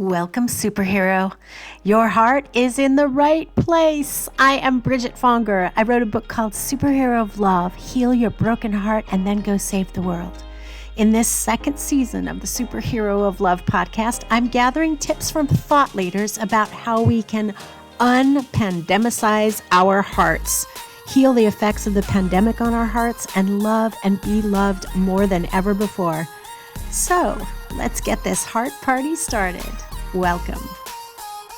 Welcome, superhero. Your heart is in the right place. I am Bridget Fonger. I wrote a book called Superhero of Love, Heal Your Broken Heart and Then Go Save the World. In this second season of the Superhero of Love podcast, I'm gathering tips from thought leaders about how we can unpandemicize our hearts, heal the effects of the pandemic on our hearts, and love and be loved more than ever before. So let's get this heart party started. Welcome.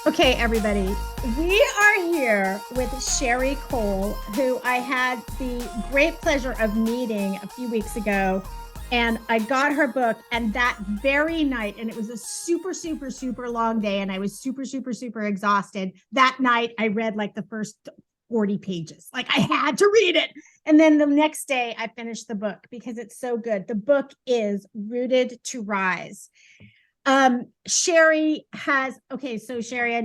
Okay, everybody, we are here with Sherri Coale, who I had the great pleasure of meeting a few weeks ago. And I got her book, and that very night, and it was a super long day, and I was super exhausted. That night, I read like the first 40 pages. Like I had to read it. And then the next day, I finished the book because it's so good. The book is Rooted to Rise. Sherri has, okay, so Sherri, I'm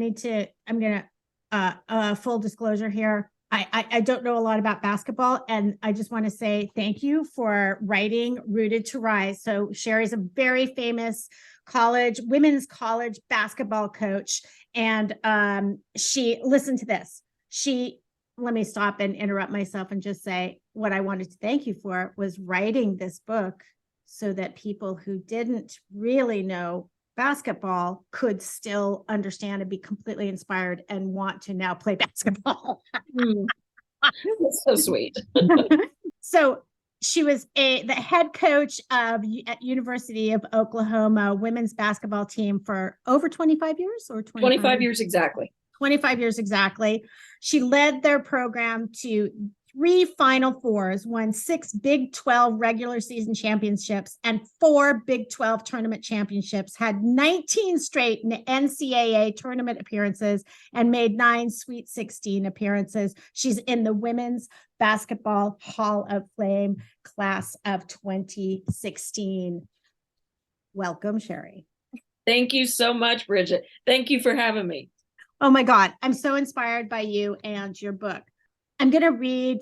going to, full disclosure here. I don't know a lot about basketball, and I just want to say thank you for writing Rooted to Rise. So Sherri's a very famous women's college basketball coach. And listen to this. Let me stop and interrupt myself and just say what I wanted to thank you for was writing this book so that people who didn't really know basketball could still understand and be completely inspired and want to now play basketball. That's so sweet. So she was the head coach at University of Oklahoma women's basketball team for over 25 years or 25 years exactly. 25 years exactly. She led their program to 3 Final Fours, won 6 Big 12 regular season championships and 4 Big 12 tournament championships, had 19 straight NCAA tournament appearances, and made 9 Sweet 16 appearances. She's in the Women's Basketball Hall of Fame class of 2016. Welcome, Sherri. Thank you so much, Bridget. Thank you for having me. Oh my God, I'm so inspired by you and your book. I'm going to read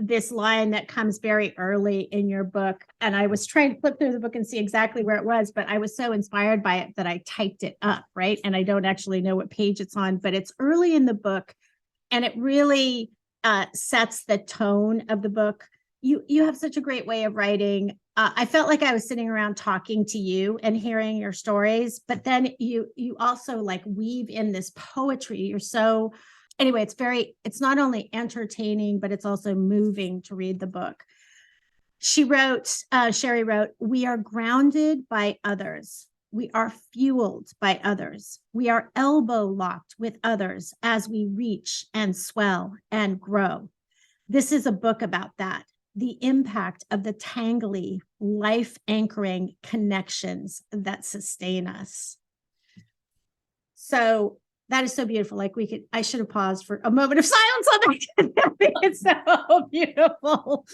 this line that comes very early in your book. And I was trying to flip through the book and see exactly where it was, but I was so inspired by it that I typed it up, right? And I don't actually know what page it's on, but it's early in the book. And it really sets the tone of the book. You have such a great way of writing. I felt like I was sitting around talking to you and hearing your stories, but then you also like weave in this poetry. Anyway, it's not only entertaining, but it's also moving to read the book. Sherri wrote, "We are grounded by others. We are fueled by others. We are elbow locked with others as we reach and swell and grow." This is a book about that. The impact of the tangly, life-anchoring connections that sustain us. So that is so beautiful. I should have paused for a moment of silence on that. It's so beautiful.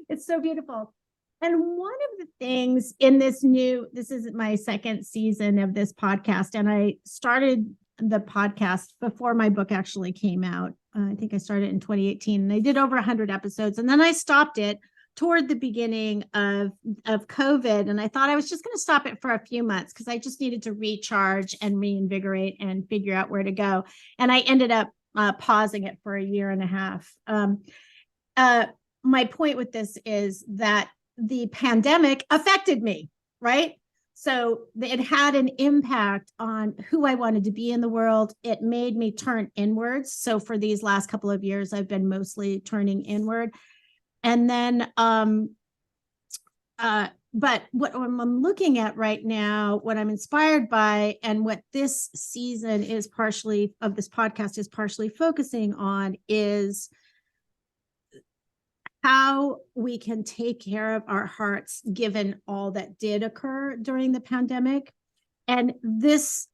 It's so beautiful. And one of the things in this is my second season of this podcast. And I started the podcast before my book actually came out. I think I started in 2018 and I did over 100 episodes. And then I stopped it toward the beginning of COVID. And I thought I was just going to stop it for a few months because I just needed to recharge and reinvigorate and figure out where to go. And I ended up pausing it for a year and a half. My point with this is that the pandemic affected me, right? So it had an impact on who I wanted to be in the world. It made me turn inwards. So for these last couple of years, I've been mostly turning inward. And then, but what I'm looking at right now, what I'm inspired by, and what this season is of this podcast is partially focusing on is how we can take care of our hearts given all that did occur during the pandemic. And these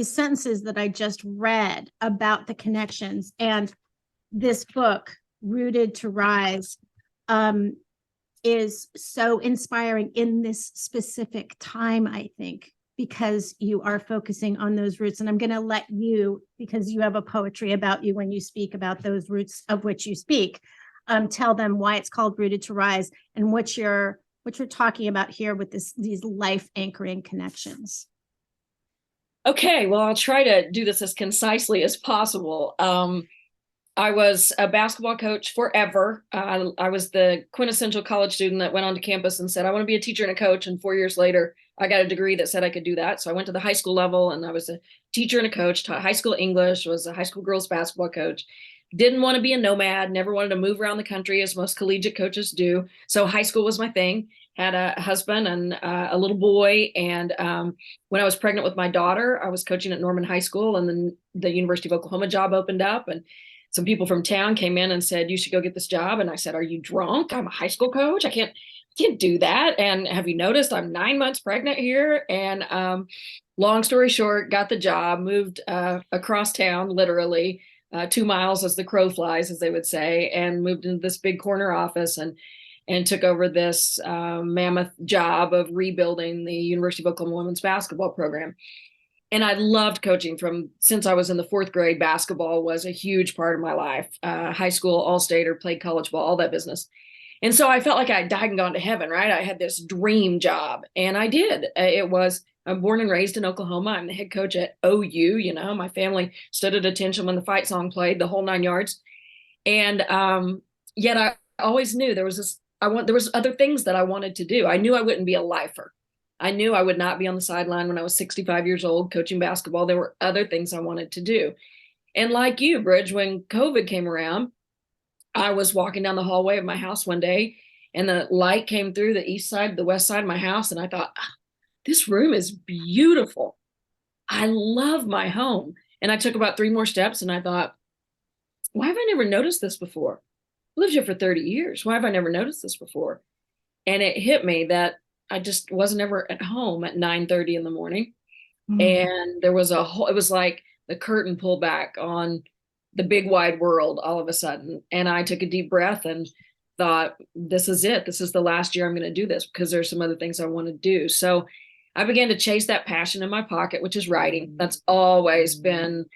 sentences that I just read about the connections and this book, Rooted to Rise, is so inspiring in this specific time, I think, because you are focusing on those roots. And I'm going to let you, because you have a poetry about you when you speak about those roots of which you speak, tell them why it's called Rooted to Rise and what you're talking about here with these life anchoring connections. Okay, well, I'll try to do this as concisely as possible. I was a basketball coach forever. I was the quintessential college student that went onto campus and said, I want to be a teacher and a coach. And 4 years later, I got a degree that said I could do that. So I went to the high school level and I was a teacher and a coach, taught high school English, was a high school girls basketball coach. Didn't want to be a nomad, never wanted to move around the country as most collegiate coaches do. So high school was my thing. Had a husband and a little boy. And when I was pregnant with my daughter, I was coaching at Norman High School, and then the University of Oklahoma job opened up, and some people from town came in and said, you should go get this job. And I said, are you drunk? I'm a high school coach. I can't do that. And have you noticed I'm 9 months pregnant here? And long story short, got the job, moved across town, literally 2 miles as the crow flies, as they would say, and moved into this big corner office and took over this mammoth job of rebuilding the University of Oklahoma women's basketball program. And I loved coaching since I was in the fourth grade. Basketball was a huge part of my life. High school, all-stater, played college ball, all that business. And so I felt like I died and gone to heaven, right? I had this dream job, and I did. I'm born and raised in Oklahoma. I'm the head coach at OU. My family stood at attention when the fight song played, the whole 9 yards. And yet I always knew there was other things that I wanted to do. I knew I wouldn't be a lifer. I knew I would not be on the sideline when I was 65 years old coaching basketball. There were other things I wanted to do. And like you, Bridge, when COVID came around, I was walking down the hallway of my house one day, and the light came through the west side of my house. And I thought, this room is beautiful. I love my home. And I took about 3 more steps and I thought, why have I never noticed this before? I lived here for 30 years. Why have I never noticed this before? And it hit me that I just wasn't ever at home at 9:30 in the morning. And there was it was like the curtain pulled back on the big wide world all of a sudden. And I took a deep breath and thought, this is it. This is the last year I'm going to do this, because there's some other things I want to do. So I began to chase that passion in my pocket, which is writing. That's always been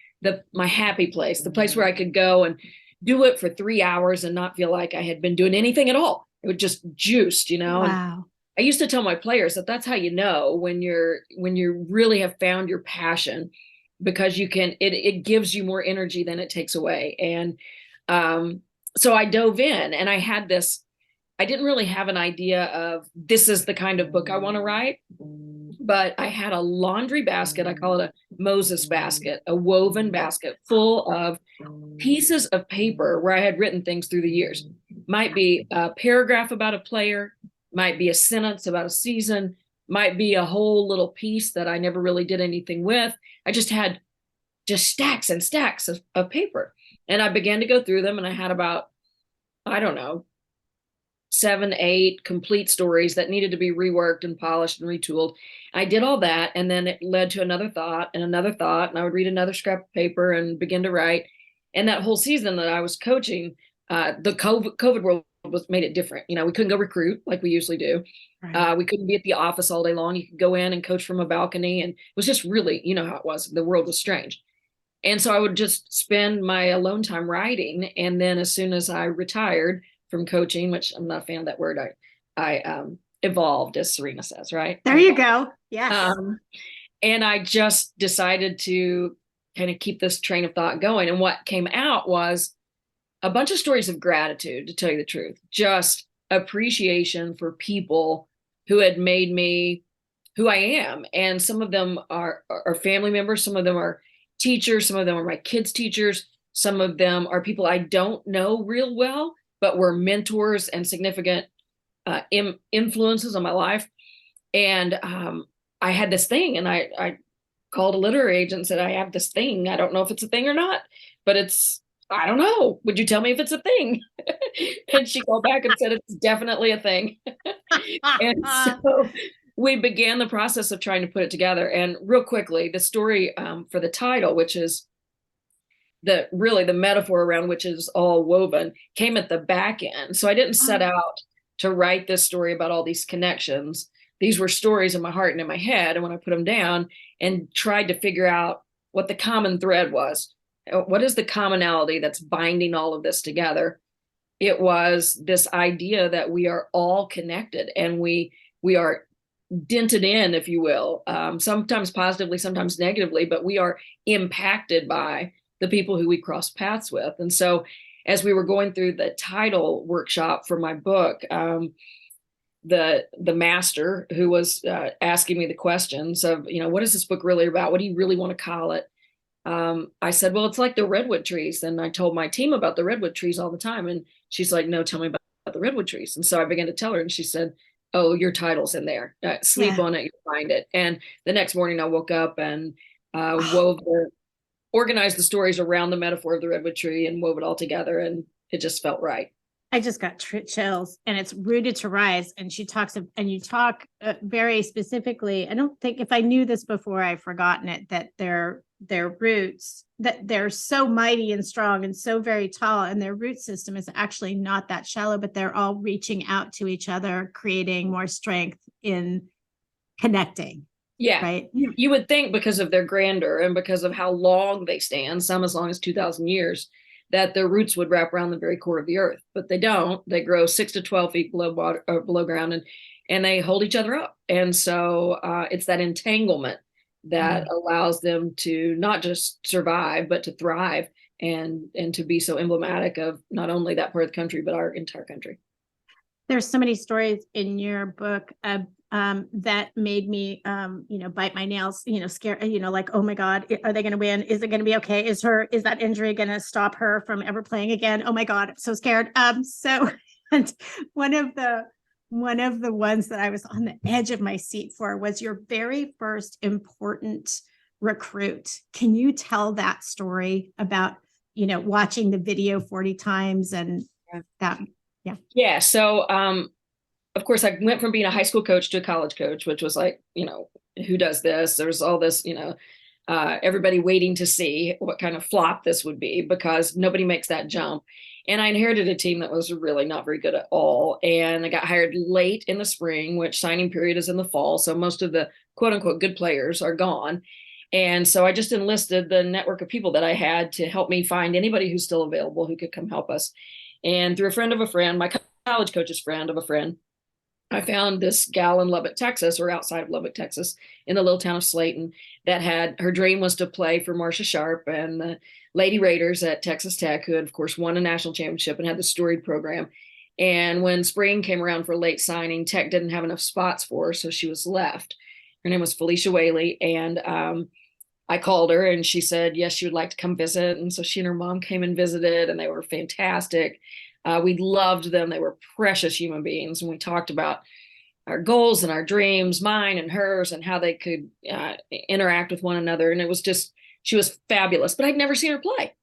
my happy place, the place where I could go and do it for 3 hours and not feel like I had been doing anything at all. It would just juiced. Wow. And I used to tell my players that that's how you know when you really have found your passion, because it gives you more energy than it takes away. And so I dove in, and I didn't really have an idea of this is the kind of book I want to write, but I had a laundry basket. I call it a Moses basket, a woven basket full of pieces of paper where I had written things through the years. Might be a paragraph about a player, might be a sentence about a season, might be a whole little piece that I never really did anything with. I just had stacks and stacks of paper. And I began to go through them, and I had about, I don't know, 7, 8 complete stories that needed to be reworked and polished and retooled. I did all that, and then it led to another thought, and I would read another scrap of paper and begin to write. And that whole season that I was coaching, the COVID world made it different. We couldn't go recruit like we usually do. Right. We couldn't be at the office all day long. You could go in and coach from a balcony, and it was just really, how it was. The world was strange. And so I would just spend my alone time writing. And then as soon as I retired from coaching, which I'm not a fan of that word, I evolved, as Serena says, right? There you go. Yes. And I just decided to kind of keep this train of thought going. And what came out was a bunch of stories of gratitude, to tell you the truth, just appreciation for people who had made me who I am. And some of them are family members. Some of them are teachers. Some of them are my kids' teachers. Some of them are people I don't know real well, but were mentors and significant influences on my life. And I had this thing, and I called a literary agent and said, I have this thing. I don't know if it's a thing or not, but I don't know. Would you tell me if it's a thing? And she called back and said, it's definitely a thing. And so we began the process of trying to put it together. And real quickly, the story for the title, which is the metaphor around which is all woven, came at the back end. So I didn't set out to write this story about all these connections. These were stories in my heart and in my head. And when I put them down and tried to figure out what the common thread was, what is the commonality that's binding all of this together? It was this idea that we are all connected, and we are dented in, if you will, sometimes positively, sometimes negatively, but we are impacted by the people who we cross paths with. And so as we were going through the title workshop for my book, the master who was asking me the questions of, what is this book really about? What do you really want to call it? I said, well, it's like the redwood trees. And I told my team about the redwood trees all the time. And she's like, no, tell me about the redwood trees. And so I began to tell her, and she said, oh, your title's in there. Sleep on it, you'll find it. And the next morning I woke up and organized the stories around the metaphor of the redwood tree and wove it all together. And it just felt right. I just got chills, and it's rooted to rise. And she talks, and you talk very specifically. I don't think, if I knew this before, I've forgotten it, that their roots, that they're so mighty and strong and so very tall, and their root system is actually not that shallow, but they're all reaching out to each other, creating more strength in connecting. Yeah. Right. You would think, because of their grandeur and because of how long they stand, some as long as 2,000 years, that their roots would wrap around the very core of the earth, but they don't. They grow 6 to 12 feet below water, or below ground, and they hold each other up. And so it's that entanglement that allows them to not just survive, but to thrive and to be so emblematic of not only that part of the country, but our entire country. There's so many stories in your book that made me, bite my nails, scared, like, oh my God, are they going to win? Is it going to be okay? Is that injury going to stop her from ever playing again? Oh my God, I'm so scared. And one of the ones that I was on the edge of my seat for was your very first important recruit. Can you tell that story about, watching the video 40 times and that? Yeah. Yeah. So, of course, I went from being a high school coach to a college coach, which was like, who does this? There's all this, everybody waiting to see what kind of flop this would be, because nobody makes that jump. And I inherited a team that was really not very good at all. And I got hired late in the spring, which signing period is in the fall. So most of the quote unquote good players are gone. And so I just enlisted the network of people that I had to help me find anybody who's still available who could come help us. And through a friend of a friend, my college coach's friend of a friend, I found this gal in Lubbock, Texas, or outside of Lubbock, Texas, in the little town of Slayton, that had, her dream was to play for Marcia Sharp and the Lady Raiders at Texas Tech, who had, of course, won a national championship and had the storied program. And when spring came around for late signing, Tech didn't have enough spots for her, so she was left. Her name was Felicia Whaley, and I called her, and she said, yes, she would like to come visit. And so she and her mom came and visited, and they were fantastic. We loved them. They were precious human beings. And we talked about our goals and our dreams, mine and hers, and how they could interact with one another. And it was just, she was fabulous, but I'd never seen her play.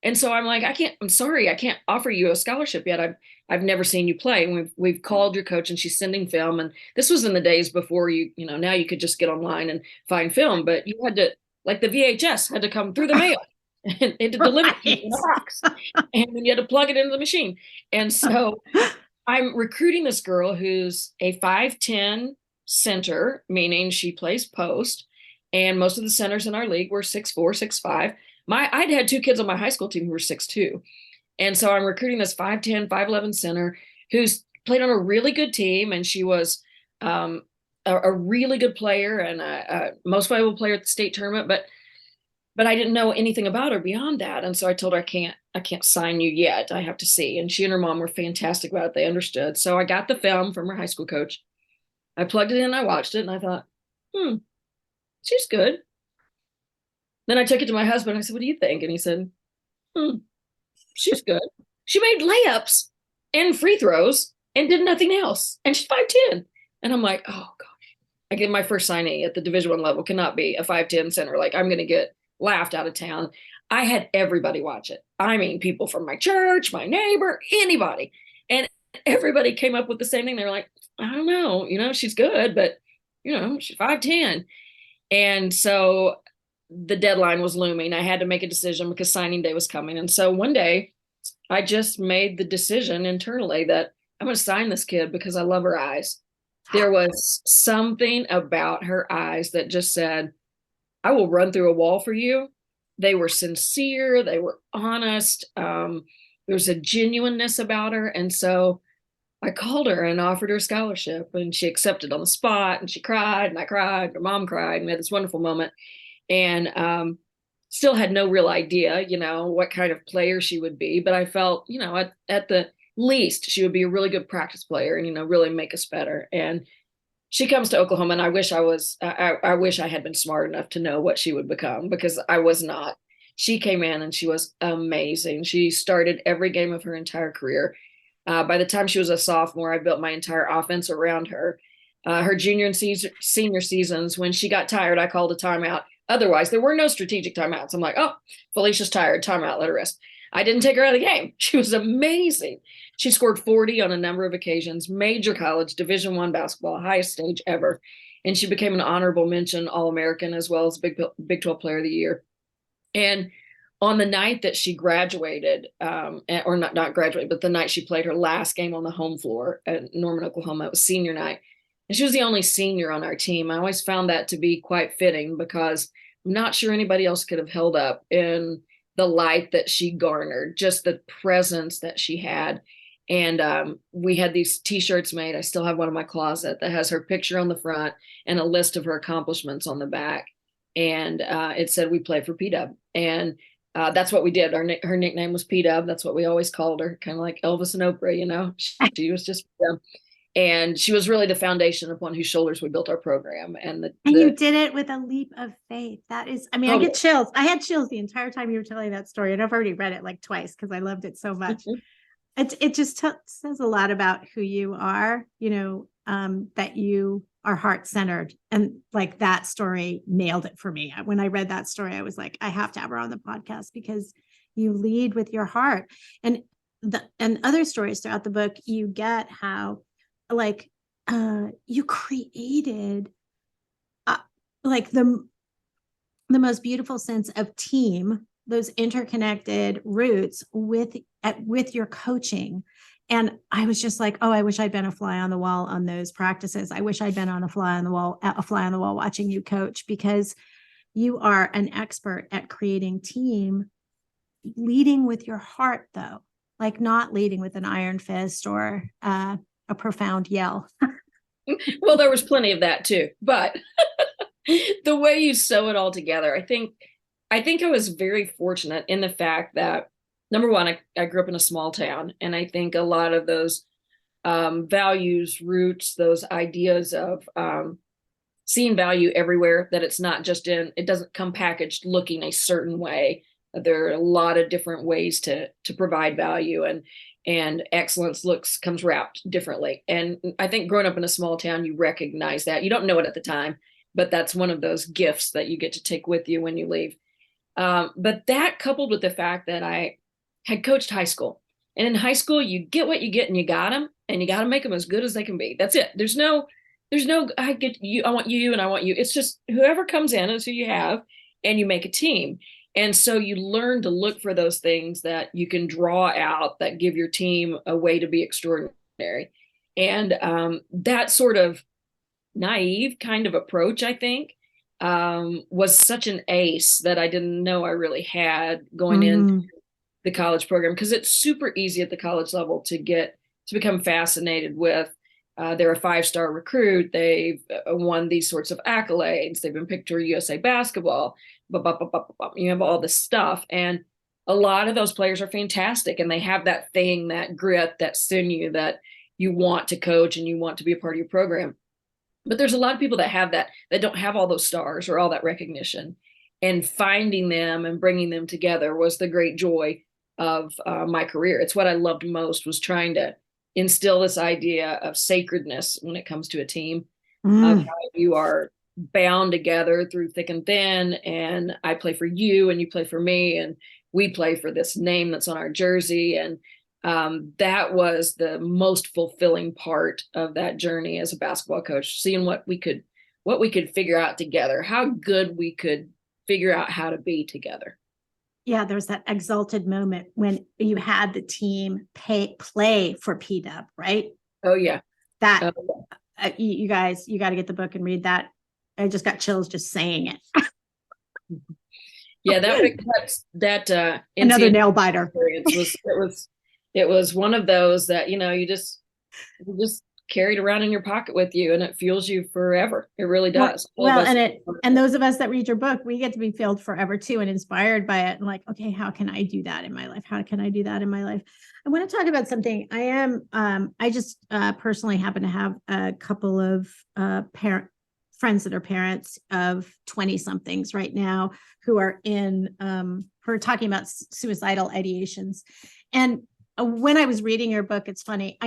And so I'm like, I'm sorry, I can't offer you a scholarship yet. I've never seen you play. And we've called your coach, and she's sending film. And this was in the days before now you could just get online and find film, but you had to, like, the VHS had to come through the mail and to deliver it in a box, and then you had to plug it into the machine. And so I'm recruiting this girl who's a 5'10" center, meaning she plays post, and most of the centers in our league were 6'4", 6'5". I'd had 2 kids on my high school team who were 6'2", and so I'm recruiting this 5'10", 5'11" center who's played on a really good team, and she was a really good player and a most valuable player at the state tournament, but I didn't know anything about her beyond that. And so I told her, I can't sign you yet. I have to see. And she and her mom were fantastic about it. They understood. So I got the film from her high school coach. I plugged it in, I watched it, and I thought, she's good. Then I took it to my husband. I said, what do you think? And he said, she's good. She made layups and free throws and did nothing else. And she's 5'10". And I'm like, oh gosh, I get my first signee at the Division I level cannot be a 5'10" center. Like, I'm going to get laughed out of town. I had everybody watch it. I mean, people from my church, my neighbor, anybody. And everybody came up with the same thing. They're like, I don't know, she's good, but she's 5'10". And so the deadline was looming. I had to make a decision because signing day was coming. And so one day I just made the decision internally that I'm going to sign this kid because I love her eyes. There was something about her eyes that just said, I will run through a wall for you. They were sincere. They were honest. There's a genuineness about her. And so I called her and offered her a scholarship, and she accepted on the spot, and she cried and I cried, her mom cried, and we had this wonderful moment. And still had no real idea, what kind of player she would be. But I felt, at the least, she would be a really good practice player and, really make us better. And she comes to Oklahoma, and I wish I wish I had been smart enough to know what she would become, because I was not. She came in and she was amazing. She started every game of her entire career. By the time she was a sophomore, I built my entire offense around her. Her junior and senior seasons, when she got tired, I called a timeout. Otherwise, there were no strategic timeouts. I'm like, oh, Felicia's tired, timeout, let her rest. I didn't take her out of the game. She was amazing. She scored 40 on a number of occasions, major college, Division I basketball, highest stage ever. And she became an honorable mention All-American, as well as Big 12 Player of the Year. And on the night that she graduated, or not graduated, but the night she played her last game on the home floor at Norman, Oklahoma, it was senior night. And she was the only senior on our team. I always found that to be quite fitting, because I'm not sure anybody else could have held up in the light that she garnered, just the presence that she had. And we had these T-shirts made. I still have one in my closet that has her picture on the front and a list of her accomplishments on the back. And it said, we play for P-Dub. And that's what we did. Her nickname was P-Dub. That's what we always called her, kind of like Elvis and Oprah, she was just P-Dub. And she was really the foundation upon whose shoulders we built our program. And you did it with a leap of faith. That is, I mean, I get chills. I had chills the entire time you were telling that story. And I've already read it like twice because I loved it so much. It just says a lot about who you are, that you are heart-centered. And like that story nailed it for me. When I read that story, I was like, I have to have her on the podcast, because you lead with your heart. And other stories throughout the book, you get how you created like the most beautiful sense of team, those interconnected roots with your coaching. And I was just like, oh, I wish I'd been a fly on the wall on those practices. I wish I'd been a fly on the wall watching you coach, because you are an expert at creating team, leading with your heart, though, like not leading with an iron fist or a profound yell. Well, there was plenty of that too, but the way you sew it all together, I think I was very fortunate in the fact that, number one, I grew up in a small town, and I think a lot of those values, roots, those ideas of seeing value everywhere, that it's not just it doesn't come packaged looking a certain way. There are a lot of different ways to provide value, and excellence comes wrapped differently. And I think growing up in a small town, you recognize that. You don't know it at the time, but that's one of those gifts that you get to take with you when you leave. But that, coupled with the fact that I had coached high school, and in high school, you get what you get, and you got them, and you got to make them as good as they can be. That's it. There's no, I get you, I want you, and I want you. It's just whoever comes in is who you have, and you make a team. And so you learn to look for those things that you can draw out that give your team a way to be extraordinary. And that sort of naive kind of approach, I think, was such an ace that I didn't know I really had going into the college program, because it's super easy at the college level to become fascinated with. They're a 5-star recruit. They've won these sorts of accolades. They've been picked to USA basketball. You have all this stuff. And a lot of those players are fantastic. And they have that thing, that grit, that sinew that you want to coach and you want to be a part of your program. But there's a lot of people that have that don't have all those stars or all that recognition. And finding them and bringing them together was the great joy of my career. It's what I loved most, was trying to instill this idea of sacredness when it comes to a team, of how you are bound together through thick and thin, and I play for you and you play for me, and we play for this name that's on our jersey. And that was the most fulfilling part of that journey as a basketball coach, seeing what we could figure out together, how good we could figure out how to be together. Yeah, there's that exalted moment when you had the team play for P-Dub, right? Oh yeah. You guys, you got to get the book and read that. I just got chills just saying it. Yeah, that another nail biter. It was one of those that, you just You just carry it around in your pocket with you, and it fuels you forever. It really Well, does. All of well, us. and those of us that read your book, we get to be filled forever too and inspired by it. And like, okay, how can I do that in my life? How can I do that in my life? I want to talk about something. I just personally happen to have a couple of parent friends that are parents of 20 somethings right now who are who are talking about suicidal ideations. And when I was reading your book, it's funny.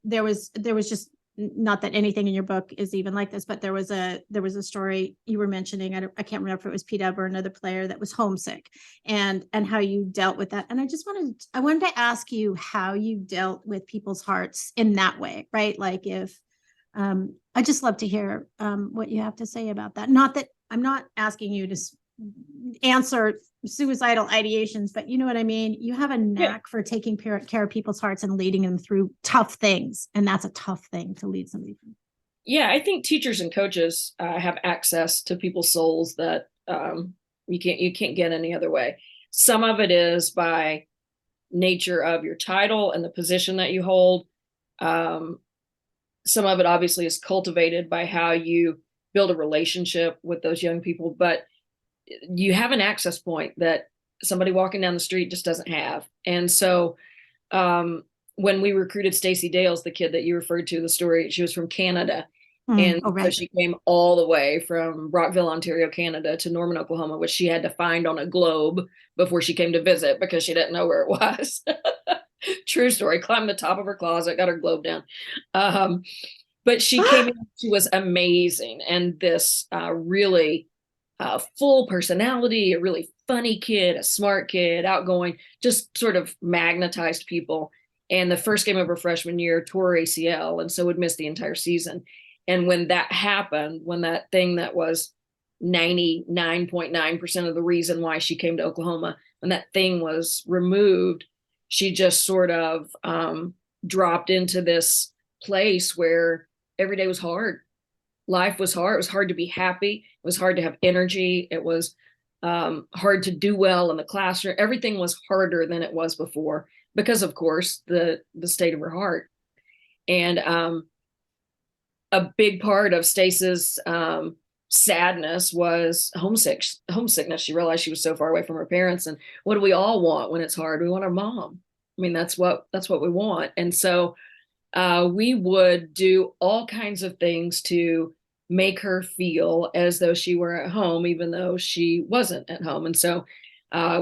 There was just, not that anything in your book is even like this, but there was a story you were mentioning. I can't remember if it was P-Dub or another player that was homesick, and how you dealt with that. And I wanted to ask you how you dealt with people's hearts in that way, right? Like if I just love to hear what you have to say about that. Not that I'm not asking you to answer suicidal ideations, but you know what I mean? You have a knack for taking care of people's hearts and leading them through tough things. And that's a tough thing to lead somebody through. Yeah, I think teachers and coaches have access to people's souls that you can't get any other way. Some of it is by nature of your title and the position that you hold. Some of it obviously is cultivated by how you build a relationship with those young people, but you have an access point that somebody walking down the street just doesn't have. And so when we recruited Stacey Dales, the kid that you referred to, the story, she was from Canada. And so she came all the way from Brockville, Ontario, Canada to Norman, Oklahoma, which she had to find on a globe before she came to visit because she didn't know where it was. True story. Climbed the top of her closet, got her globe down. But she came in, she was amazing. And this really full personality, a really funny kid, a smart kid, outgoing, just sort of magnetized people. And the first game of her freshman year tore her ACL, and so would miss the entire season. And when that happened, when that thing that was 99.9% of the reason why she came to Oklahoma, when that thing was removed, she just sort of dropped into this place where every day was hard. Life was hard. It was hard to be happy. It was hard to have energy. It was hard to do well in the classroom. Everything was harder than it was before because, of course, the state of her heart. And a big part of Stace's sadness was homesickness. She realized she was so far away from her parents. And what do we all want when it's hard? We want our mom. I mean, that's what we want. And so we would do all kinds of things to make her feel as though she were at home, even though she wasn't at home. And so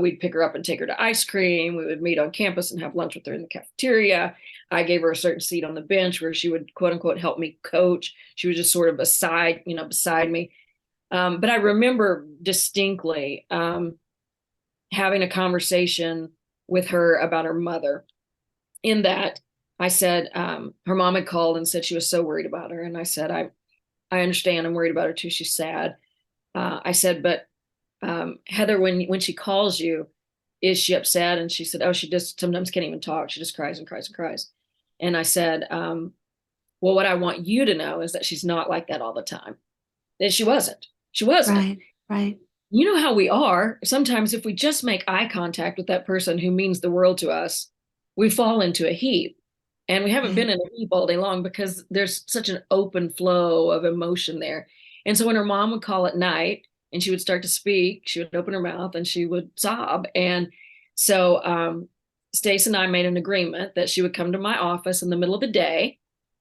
we'd pick her up and take her to ice cream. We would meet on campus and have lunch with her in the cafeteria. I gave her a certain seat on the bench where she would, quote unquote, help me coach. She was just sort of beside me. But I remember distinctly having a conversation with her about her mother, in that I said, her mom had called and said she was so worried about her. And I said, I understand. I'm worried about her too. She's sad. I said, but Heather, when she calls you, is she upset? And she said, oh, she just sometimes can't even talk. She just cries and cries and cries. And I said, well, what I want you to know is that she's not like that all the time. That she wasn't. She wasn't. Right. You know how we are. Sometimes if we just make eye contact with that person who means the world to us, we fall into a heap. And we haven't been in a heap all day long because there's such an open flow of emotion there. And so when her mom would call at night and she would start to speak, she would open her mouth and she would sob. And so Stace and I made an agreement that she would come to my office in the middle of the day,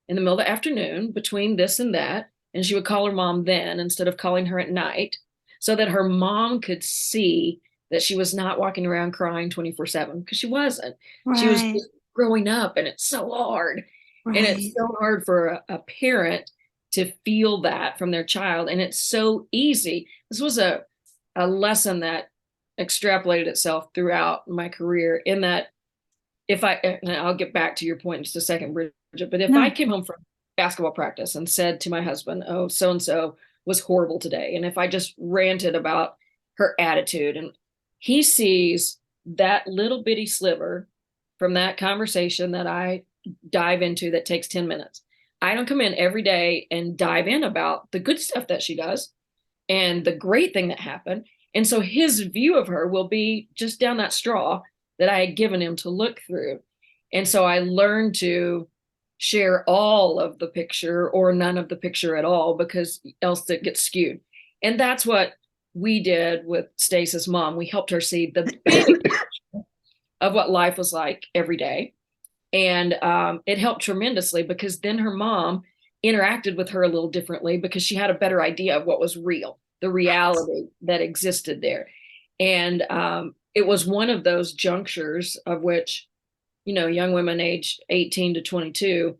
in the middle of the afternoon, between this and that. And she would call her mom then instead of calling her at night, so that her mom could see that she was not walking around crying 24/7, because she wasn't. Right. She was just growing up, and it's so hard. Right. And it's so hard for a parent to feel that from their child. And it's so easy. This was a lesson that extrapolated itself throughout my career, in that and I'll get back to your point in just a second, Bridget, but if I came home from basketball practice and said to my husband, oh, so-and-so was horrible today, and if I just ranted about her attitude, and he sees that little bitty sliver from that conversation that I dive into that takes 10 minutes. I don't come in every day and dive in about the good stuff that she does and the great thing that happened. And so his view of her will be just down that straw that I had given him to look through. And so I learned to share all of the picture or none of the picture at all, because else it gets skewed. And that's what we did with Stace's mom. We helped her see the big of what life was like every day. And it helped tremendously, because then her mom interacted with her a little differently, because she had a better idea of what was real, the reality that existed there. And it was one of those junctures of which, young women aged 18 to 22,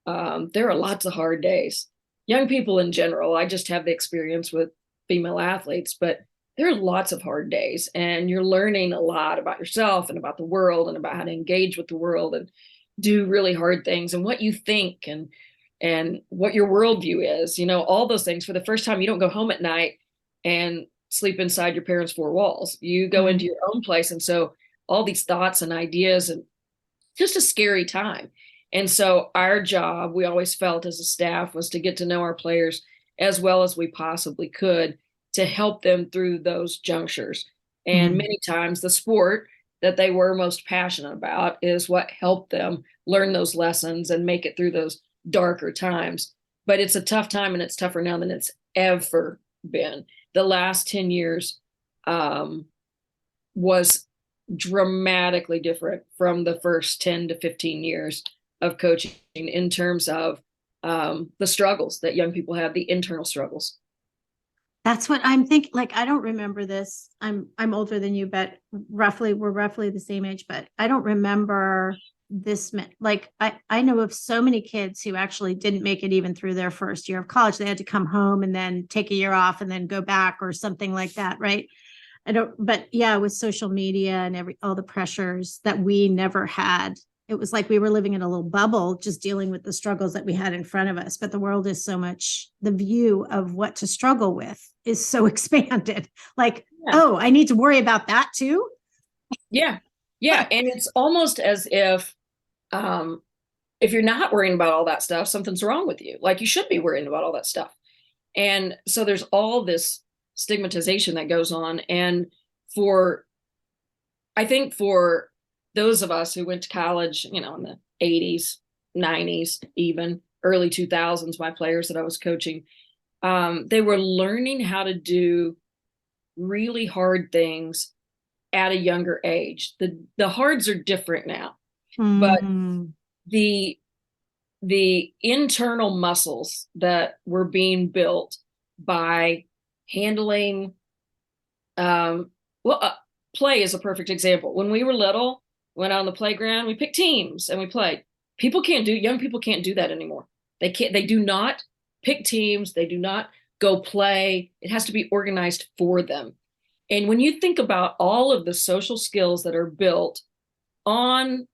there are lots of hard days. Young people in general, I just have the experience with female athletes, but there are lots of hard days, and you're learning a lot about yourself and about the world and about how to engage with the world and do really hard things and what you think and what your worldview is, all those things. For the first time, you don't go home at night and sleep inside your parents' four walls. You go into your own place. And so all these thoughts and ideas, and just a scary time. And so our job, we always felt as a staff, was to get to know our players as well as we possibly could, to help them through those junctures. And many times the sport that they were most passionate about is what helped them learn those lessons and make it through those darker times. But it's a tough time, and it's tougher now than it's ever been. The last 10 years was dramatically different from the first 10 to 15 years of coaching, in terms of the struggles that young people have, the internal struggles. That's what I'm thinking. Like, I don't remember this. I'm older than you, but we're roughly the same age, but I don't remember this. Like, I know of so many kids who actually didn't make it even through their first year of college. They had to come home and then take a year off and then go back or something like that. Right. But yeah, with social media and all the pressures that we never had, it was like we were living in a little bubble, just dealing with the struggles that we had in front of us. But the world is so much, the view of what to struggle with is so expanded. Like, oh, I need to worry about that too. Yeah. Yeah. And it's almost as if you're not worrying about all that stuff, something's wrong with you. Like, you should be worrying about all that stuff. And so there's all this stigmatization that goes on. And I think for those of us who went to college, in the 80s, 90s, even early 2000s, my players that I was coaching, they were learning how to do really hard things at a younger age. The hards are different now, but the internal muscles that were being built by handling, play is a perfect example. When we were little, went out on the playground, we picked teams and we played. Young people can't do that anymore. They do not pick teams. They do not go play. It has to be organized for them. And when you think about all of the social skills that are built on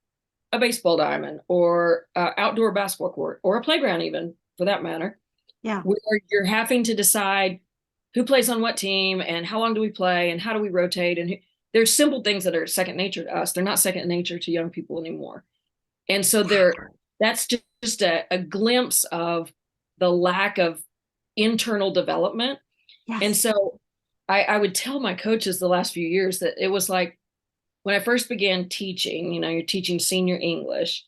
a baseball diamond or outdoor basketball court or a playground, even for that matter, where you're having to decide who plays on what team and how long do we play and how do we rotate, and there's simple things that are second nature to us. They're not second nature to young people anymore. And so that's just a glimpse of the lack of internal development. Yes. And so I would tell my coaches the last few years that it was like, when I first began teaching, you're teaching senior English.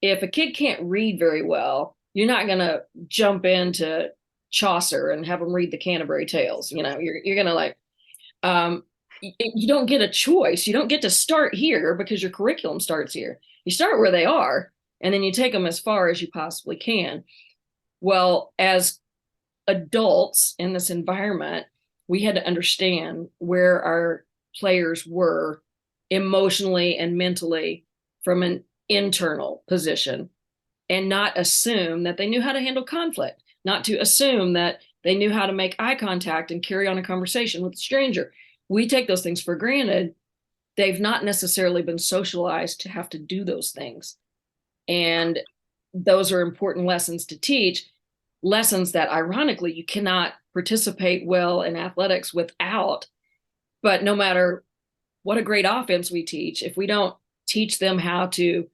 If a kid can't read very well, you're not going to jump into Chaucer and have them read the Canterbury Tales. You're going to you don't get a choice. You don't get to start here because your curriculum starts here. You start where they are, and then you take them as far as you possibly can. Well, as adults in this environment, we had to understand where our players were emotionally and mentally from an internal position, and not assume that they knew how to handle conflict, not to assume that they knew how to make eye contact and carry on a conversation with a stranger. We take those things for granted. They've not necessarily been socialized to have to do those things. And those are important lessons to teach, lessons that ironically you cannot participate well in athletics without. But no matter what a great offense we teach, if we don't teach them how to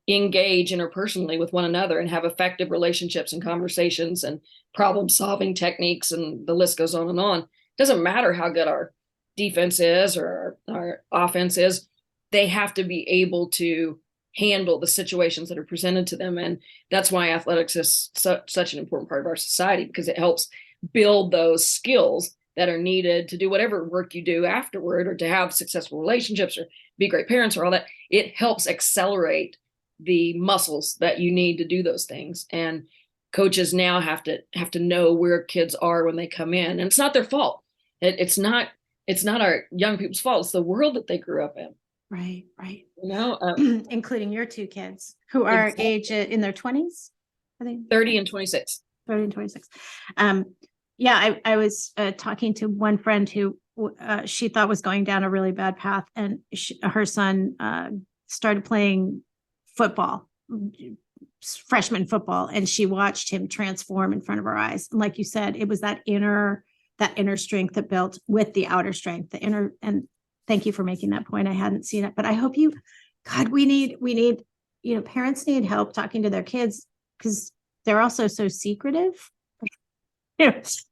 engage interpersonally with one another and have effective relationships and conversations and problem solving techniques, and the list goes on and on, it doesn't matter how good our defense is or our offense is. They have to be able to handle the situations that are presented to them. And that's why athletics is such an important part of our society, because it helps build those skills that are needed to do whatever work you do afterward, or to have successful relationships, or be great parents, or all that. It helps accelerate the muscles that you need to do those things. And coaches now have to know where kids are when they come in, and it's not their fault. It's not our young people's fault. It's the world that they grew up in. Right, right. You know, including your two kids who are age in their 20s, I think 30 and 26. 30 and 26. Yeah, I was talking to one friend who she thought was going down a really bad path, and her son started playing football, freshman football, and she watched him transform in front of her eyes. And like you said, it was that inner strength that built with the outer strength, the inner. And thank you for making that point. I hadn't seen it, but I hope God, we need, parents need help talking to their kids, because they're also so secretive.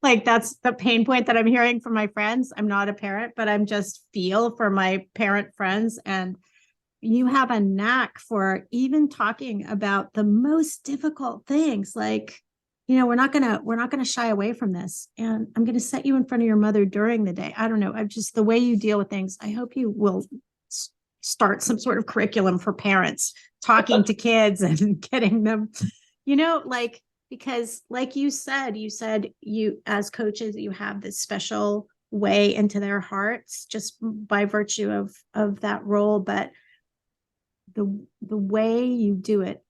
Like that's the pain point that I'm hearing from my friends. I'm not a parent, but I'm just feel for my parent friends. And you have a knack for even talking about the most difficult things. Like, we're not gonna shy away from this. And I'm gonna set you in front of your mother during the day. I don't know. I'm just the way you deal with things. I hope you will start some sort of curriculum for parents talking to kids and getting them, because like you said you as coaches, you have this special way into their hearts just by virtue of that role. But the way you do it,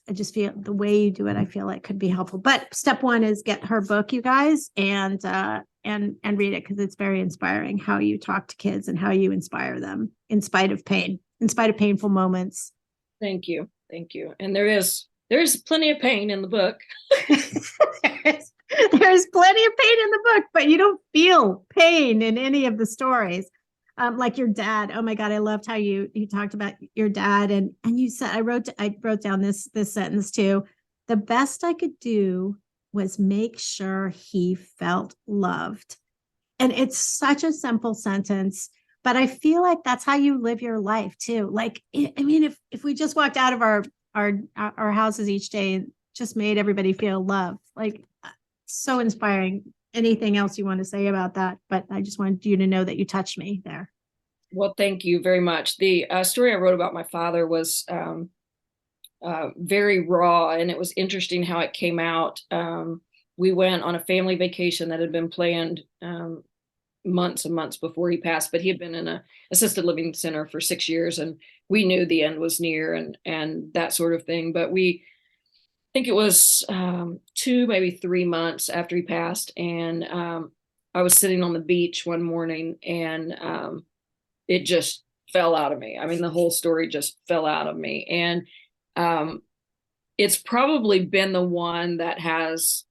I just feel the way you do it, I feel like could be helpful. But step one is get her book, you guys, and read it, because it's very inspiring how you talk to kids and how you inspire them in spite of pain, in spite of painful moments. Thank you. And there's plenty of pain in the book. There's plenty of pain in the book, but you don't feel pain in any of the stories. Like your dad. Oh my God, I loved how you talked about your dad, and you said, I wrote down this sentence too. The best I could do was make sure he felt loved. And it's such a simple sentence, but I feel like that's how you live your life too. Like, I mean, if we just walked out of our houses each day and just made everybody feel loved, like, so inspiring. Anything else you want to say about that? But I just wanted you to know that you touched me there. Well, thank you very much. The story I wrote about my father was very raw, and it was interesting how it came out. We went on a family vacation that had been planned months and months before he passed, but he had been in an assisted living center for 6 years, and we knew the end was near, and that sort of thing. But I think it was 2, maybe 3 months after he passed, and I was sitting on the beach one morning, and it just fell out of me. I mean, the whole story just fell out of me, and it's probably been the one that has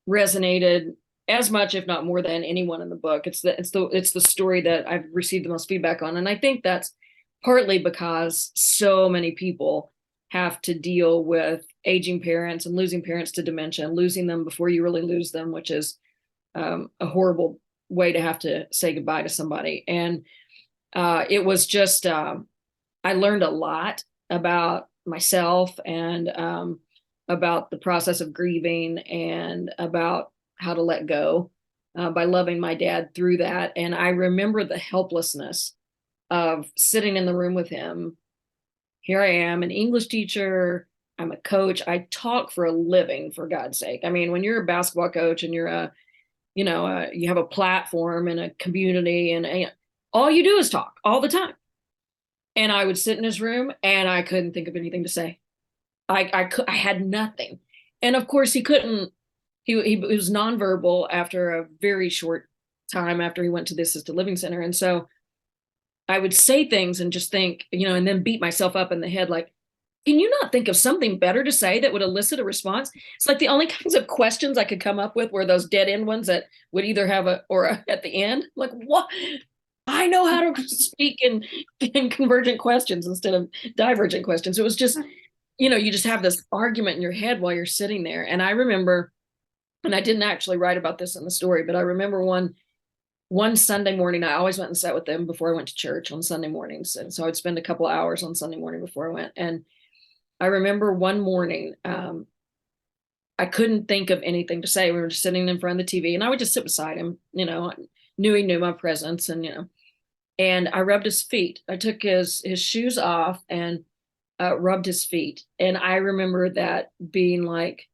resonated as much, if not more, than anyone in the book. It's the story that I've received the most feedback on, and I think that's partly because so many people have to deal with aging parents and losing parents to dementia, and losing them before you really lose them, which is a horrible way to have to say goodbye to somebody. And it was just, I learned a lot about myself, and about the process of grieving, and about how to let go by loving my dad through that. And I remember the helplessness of sitting in the room with him. Here I am, an English teacher. I'm a coach. I talk for a living, for God's sake. I mean, when you're a basketball coach and you're you have a platform and a community, and all you do is talk all the time. And I would sit in his room and I couldn't think of anything to say. I had nothing. And of course he couldn't, he was nonverbal after a very short time after he went to the assisted living center. And so I would say things and just think, and then beat myself up in the head, like, can you not think of something better to say that would elicit a response? It's like the only kinds of questions I could come up with were those dead end ones that would either have at the end, like, what? I know how to speak in convergent questions instead of divergent questions. It was just, you just have this argument in your head while you're sitting there. And I remember, and I didn't actually write about this in the story, but I remember one one Sunday morning, I always went and sat with them before I went to church on Sunday mornings. And so I'd spend a couple of hours on Sunday morning before I went. And I remember one morning, I couldn't think of anything to say. We were just sitting in front of the TV and I would just sit beside him, I knew he knew my presence and I rubbed his feet. I took his shoes off and rubbed his feet. And I remember that being like,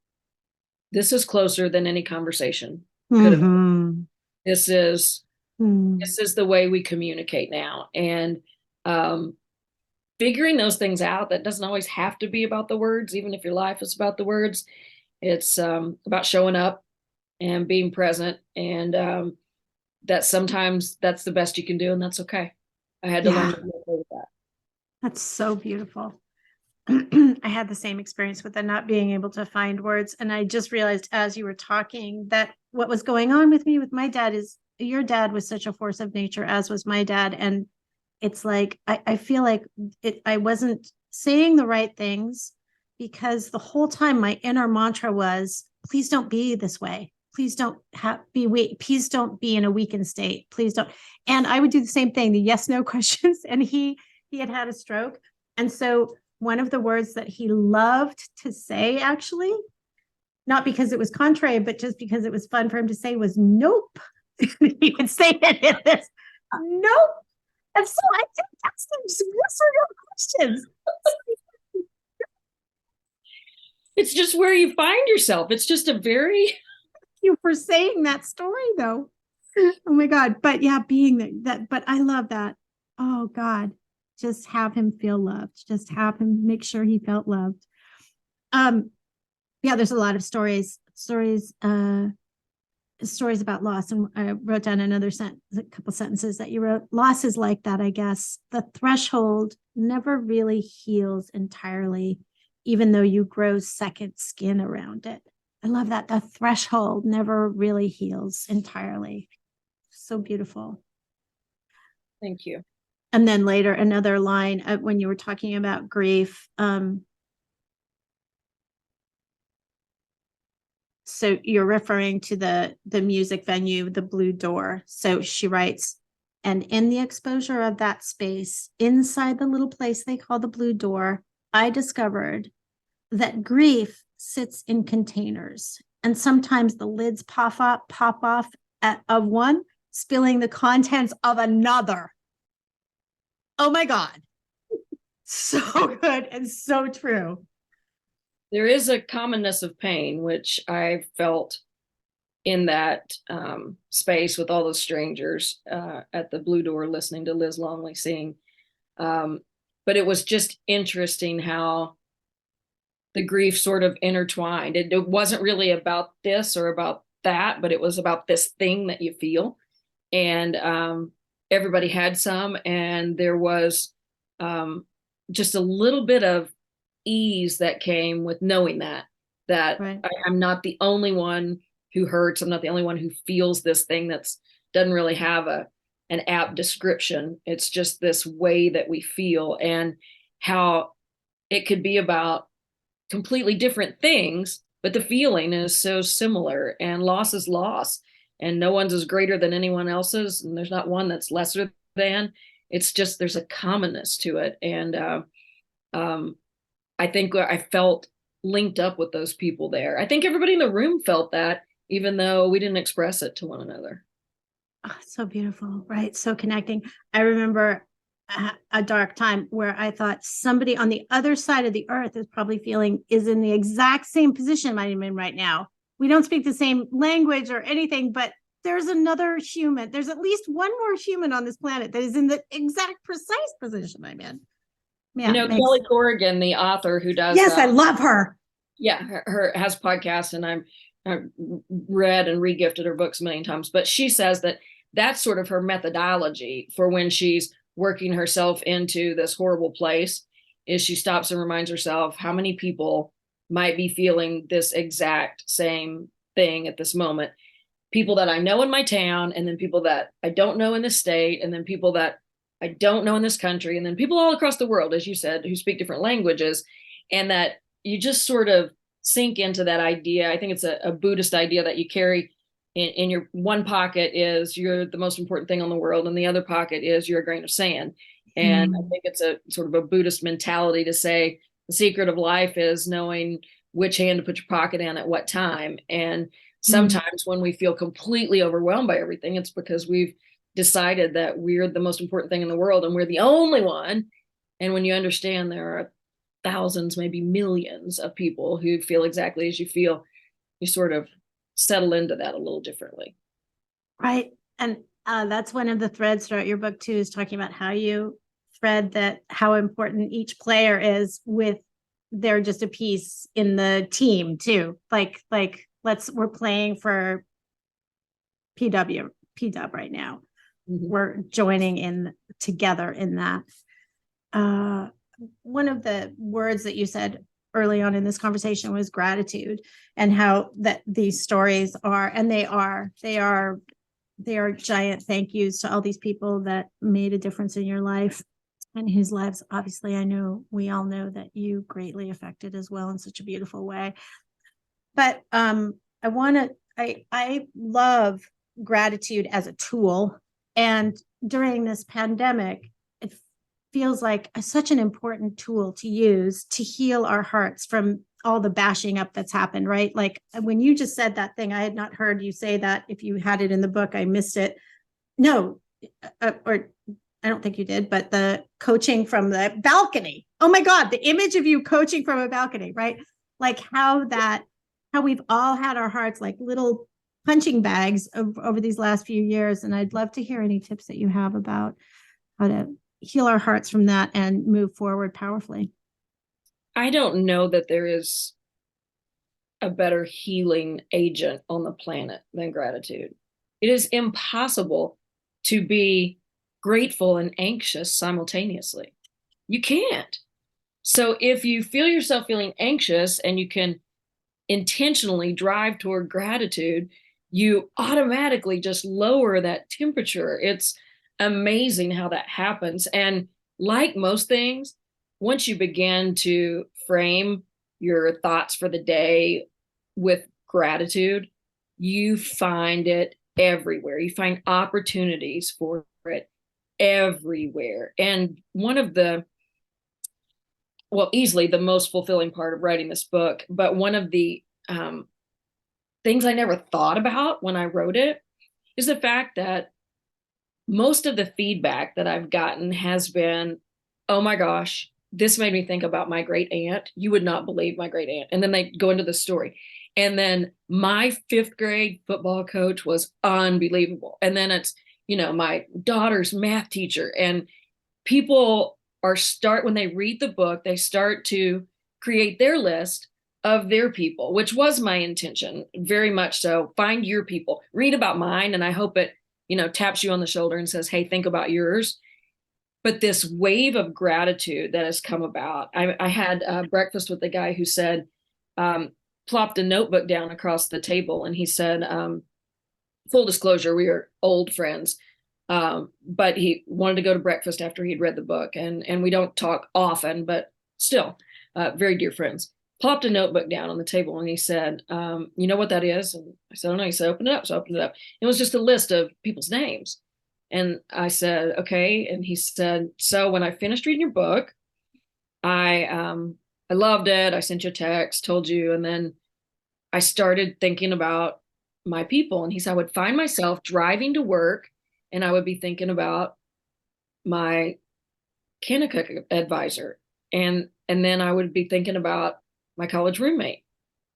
this is closer than any conversation could have been. This is the way we communicate now. And figuring those things out, that doesn't always have to be about the words, even if your life is about the words. It's about showing up and being present, and that sometimes that's the best you can do, and that's okay. I had to learn to live with that. That's so beautiful. I had the same experience with the not being able to find words. And I just realized as you were talking that what was going on with me with my dad is your dad was such a force of nature, as was my dad. And it's like, I feel like I wasn't saying the right things because the whole time my inner mantra was, please don't be this way. Please don't be weak. Please don't be in a weakened state. Please don't. And I would do the same thing, the yes, no questions. And he had a stroke. And so one of the words that he loved to say, actually, not because it was contrary, but just because it was fun for him to say, was nope. He would say it in this, nope. And so I did ask him some yes or no questions. It's just where you find yourself. It's just a very... Thank you for saying that story, though. Oh my God. But yeah, being that, but I love that. Oh God. Just have him feel loved. Just have him make sure he felt loved. Yeah, there's a lot of stories about loss. And I wrote down a couple sentences that you wrote. Loss is like that, I guess. The threshold never really heals entirely, even though you grow second skin around it. I love that. The threshold never really heals entirely. So beautiful. Thank you. And then later, another line when you were talking about grief. So you're referring to the music venue, the Blue Door. So she writes, and in the exposure of that space, inside the little place they call the Blue Door, I discovered that grief sits in containers. And sometimes the lids pop off of one, spilling the contents of another. Oh my God. So good and so true. There is a commonness of pain, which I felt in that space with all those strangers at the Blue Door listening to Liz Longley sing. But it was just interesting how the grief sort of intertwined. It wasn't really about this or about that, but it was about this thing that you feel. And everybody had some, and there was just a little bit of ease that came with knowing that right. I'm not the only one who hurts. I'm not the only one who feels this thing that's doesn't really have an apt description. It's just this way that we feel, and how it could be about completely different things, but the feeling is so similar. And loss is loss, and no one's is greater than anyone else's, and there's not one that's lesser than. It's just there's a commonness to it. And I think I felt linked up with those people there. I think everybody in the room felt that, even though we didn't express it to one another. Oh, so beautiful, right? So connecting. I remember a dark time where I thought somebody on the other side of the earth is in the exact same position I'm in right now. We don't speak the same language or anything, but there's another human. There's at least one more human on this planet that is in the exact precise position I'm in. Yeah, Kelly Corrigan, the author who does. Yes, I love her. Yeah, her has podcasts, and I've read and regifted her books a million times. But she says that that's sort of her methodology for when she's working herself into this horrible place, is she stops and reminds herself how many people might be feeling this exact same thing at this moment. People that I know in my town, and then people that I don't know in this state, and then people that I don't know in this country, and then people all across the world, as you said, who speak different languages, and that you just sort of sink into that idea. I think it's a Buddhist idea that you carry in your one pocket is you're the most important thing on the world, and the other pocket is you're a grain of sand. And I think it's a sort of a Buddhist mentality to say the secret of life is knowing which hand to put your pocket in at what time. And sometimes when we feel completely overwhelmed by everything, it's because we've decided that we're the most important thing in the world and we're the only one. And when you understand there are thousands, maybe millions of people who feel exactly as you feel, you sort of settle into that a little differently. Right. And that's one of the threads throughout your book too, is talking about how you thread that, how important each player is with, they're just a piece in the team too. Like we're playing for PW right now. We're joining in together in that. One of the words that you said early on in this conversation was gratitude, and how that these stories are, and they are giant thank yous to all these people that made a difference in your life, and whose lives, obviously, I know we all know that you greatly affected as well in such a beautiful way. But I love gratitude as a tool. And during this pandemic, it feels like such an important tool to use to heal our hearts from all the bashing up that's happened, right? Like when you just said that thing, I had not heard you say that. If you had it in the book, I missed it. No, or I don't think you did, but the coaching from the balcony. Oh my God, the image of you coaching from a balcony, right? Like how we've all had our hearts like little punching bags over these last few years. And I'd love to hear any tips that you have about how to heal our hearts from that and move forward powerfully. I don't know that there is a better healing agent on the planet than gratitude. It is impossible to be grateful and anxious simultaneously. You can't. So if you feel yourself feeling anxious and you can intentionally drive toward gratitude, you automatically just lower that temperature. It's amazing how that happens. And like most things, once you begin to frame your thoughts for the day with gratitude, you find it everywhere. You find opportunities for it everywhere. And one of the, well, easily the most fulfilling part of writing this book, but one of the things I never thought about when I wrote it is the fact that most of the feedback that I've gotten has been, oh my gosh, this made me think about my great aunt. You would not believe my great aunt. And then they go into the story. And then my 5th grade football coach was unbelievable. And then it's, my daughter's math teacher. And people when they read the book, they start to create their list of their people, which was my intention, very much so. Find your people, read about mine. And I hope it, taps you on the shoulder and says, hey, think about yours. But this wave of gratitude that has come about, I had breakfast with a guy who said, plopped a notebook down across the table. And he said, full disclosure, we are old friends. But he wanted to go to breakfast after he'd read the book. And we don't talk often, but still very dear friends. Plopped a notebook down on the table and he said, you know what that is? And I said, oh no. He said, open it up. So I opened it up. It was just a list of people's names. And I said, okay. And he said, so when I finished reading your book, I loved it. I sent you a text, told you. And then I started thinking about my people. And he said, I would find myself driving to work and I would be thinking about my Kanakuk advisor. And then I would be thinking about my college roommate.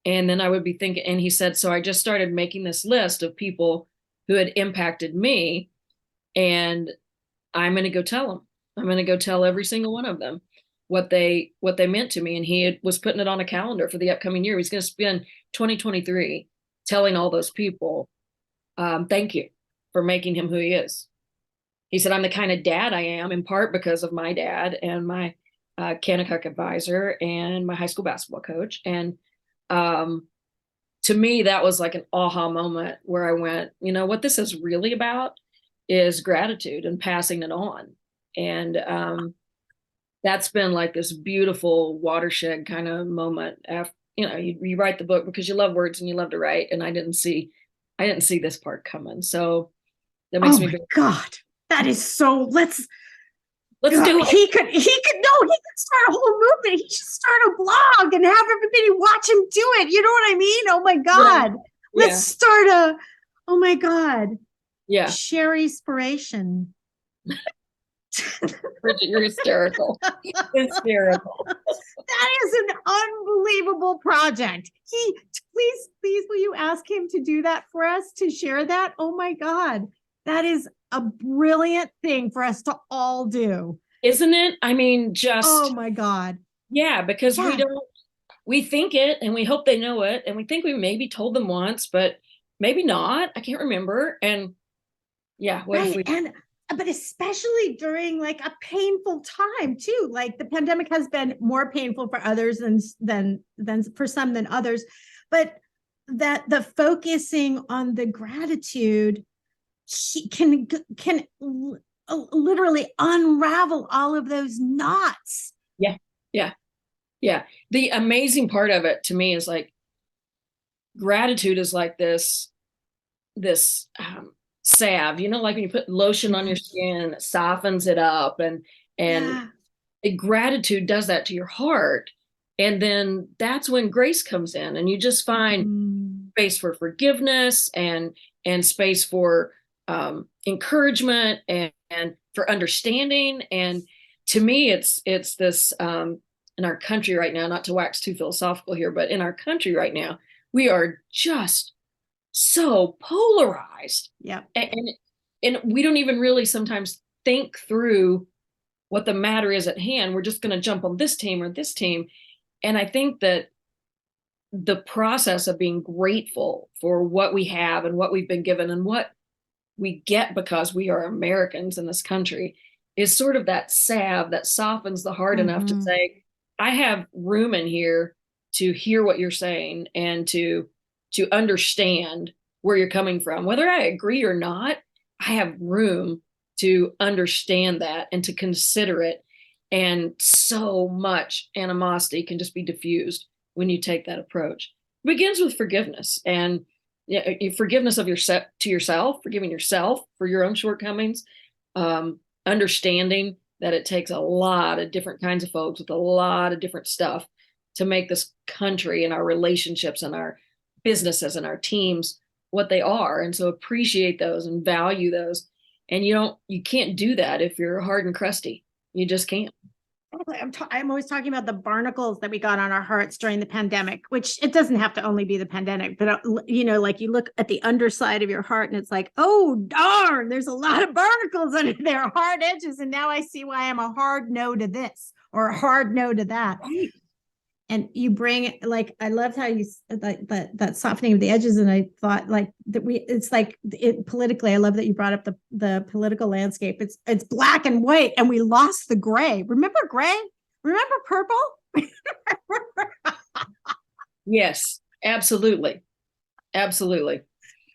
And then I would be thinking, and he said, so I just started making this list of people who had impacted me. And I'm going to go tell them. I'm going to go tell every single one of them what they meant to me. And he was putting it on a calendar for the upcoming year. He's going to spend 2023 telling all those people, thank you for making him who he is. He said, I'm the kind of dad I am, in part because of my dad and my Kanakuk advisor and my high school basketball coach. And to me, that was like an aha moment where I went, what this is really about is gratitude and passing it on. And that's been like this beautiful watershed kind of moment after, you write the book because you love words and you love to write. And I didn't see I didn't see this part coming. So that makes Oh me my very, God. That is so, let's do it. He could start a whole movement. He should start a blog and have everybody watch him do it. You know what I mean? Oh my God. Let's Yeah. start oh my God. Yeah. Sherri Inspiration. Bridget, you're hysterical. Hysterical. That is an unbelievable project. Please, will you ask him to do that for us, to share that? Oh my God. That is a brilliant thing for us to all do. Isn't it? I mean, Oh my God. yeah, because Yeah. we think it and we hope they know it. And we think we maybe told them once, but maybe not. I can't remember. And yeah, what if Right. we, But especially during like a painful time too. Like the pandemic has been more painful for others than for some than others. But that the focusing on the gratitude can literally unravel all of those knots. yeah, yeah, yeah. The amazing part of it to me is like gratitude is like this salve, like when you put lotion on your skin, it softens it up, and Yeah. gratitude does that to your heart. And then that's when grace comes in, and you just find space for forgiveness and space for encouragement and for understanding. And to me, it's this in our country right now, not to wax too philosophical here, but in our country right now, we are just so polarized. Yeah. And we don't even really sometimes think through what the matter is at hand. We're just going to jump on this team or this team. And I think that the process of being grateful for what we have and what we've been given and what we get because we are Americans in this country is sort of that salve that softens the heart enough to say, I have room in here to hear what you're saying and to understand where you're coming from. Whether I agree or not, I have room to understand that and to consider it. And so much animosity can just be diffused when you take that approach. It begins with forgiveness and forgiveness of yourself to yourself, forgiving yourself for your own shortcomings, understanding that it takes a lot of different kinds of folks with a lot of different stuff to make this country and our relationships and our businesses and our teams what they are. And so appreciate those and value those. And you can't do that if you're hard and crusty. You just can't. I'm always talking about the barnacles that we got on our hearts during the pandemic, which it doesn't have to only be the pandemic, but like you look at the underside of your heart and it's like, oh darn, there's a lot of barnacles under there, hard edges. And now I see why I'm a hard no to this or a hard no to that. Right. And you bring, like, I loved how you that softening of the edges. And I thought like that it's like politically, I love that you brought up the political landscape. It's black and white and we lost the gray. Remember gray? Remember purple? Yes, absolutely. Absolutely.